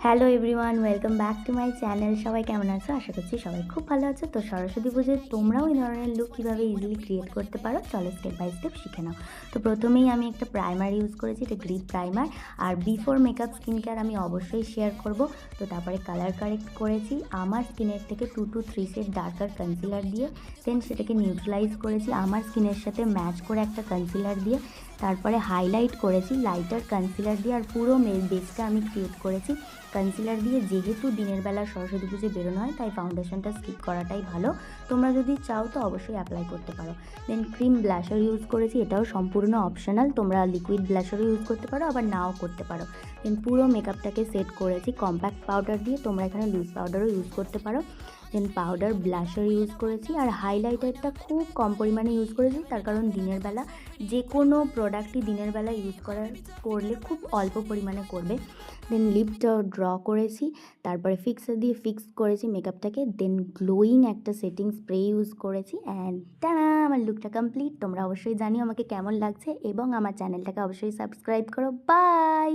Hello everyone, welcome back to my channel. সবাই কেমন আছো? আশা করছি সবাই খুব ভালো আছো। তো সরস্বতী পুজোয় তোমরাও এই ধরনের লুক কীভাবে ইজিলি ক্রিয়েট করতে পারো, চলো স্টেপ বাই স্টেপ শিখে নাও। তো প্রথমেই আমি একটা প্রাইমার ইউজ করেছি, এটা গ্রিপ প্রাইমার। আর বিফোর মেকআপ স্কিন কেয়ার আমি অবশ্যই শেয়ার করব। তো তারপরে কালার কারেক্ট করেছি আমার স্কিনের থেকে 2 to 3 শেড ডার্কার কনসিলার দিয়ে। দেন সেটাকে নিউট্রালাইজ করেছি আমার স্কিনের সাথে ম্যাচ করে একটা কনসিলার দিয়ে। তারপরে হাইলাইট করেছি লাইটার কনসিলার দিয়ে। আর পুরো বেসটা আমি ক্রিয়েট করেছি কনসিলার দিয়ে। যেহেতু দিনের বেলা সরস্বতী পুজো বেরোনো হয়, তাই ফাউন্ডেশনটা স্কিপ করাটাই ভালো। তোমরা যদি চাও তো অবশ্যই অ্যাপ্লাই করতে পারো। দেন ক্রিম ব্লাশার ইউজ করেছি, এটাও সম্পূর্ণ অপশনাল। তোমরা লিকুইড ব্লাশারও ইউজ করতে পারো, আবার নাও করতে পারো। দেন পুরো মেকআপটাকে সেট করেছি কম্প্যাক্ট পাউডার দিয়ে। তোমরা এখানে লুজ পাউডারও ইউজ করতে পারো। দেন পাউডার ব্লাশার ইউজ করেছি। আর হাইলাইটারটা খুব কম পরিমাণে ইউজ করেছি, তার কারণ দিনের বেলা যে কোনো প্রোডাক্টই দিনের বেলা ইউজ করলে খুব অল্প পরিমাণে করবে। দেন লিপটা ড্র করেছি, তারপরে ফিক্সার দিয়ে ফিক্স করেছি মেকআপটাকে। দেন গ্লোয়িং একটা সেটিং স্প্রে ইউজ করেছি। অ্যান্ড টানা, আমার লুকটা কমপ্লিট। তোমরা অবশ্যই জানিও আমাকে কেমন লাগছে এবং আমার চ্যানেলটাকে অবশ্যই সাবস্ক্রাইব করো। বাই।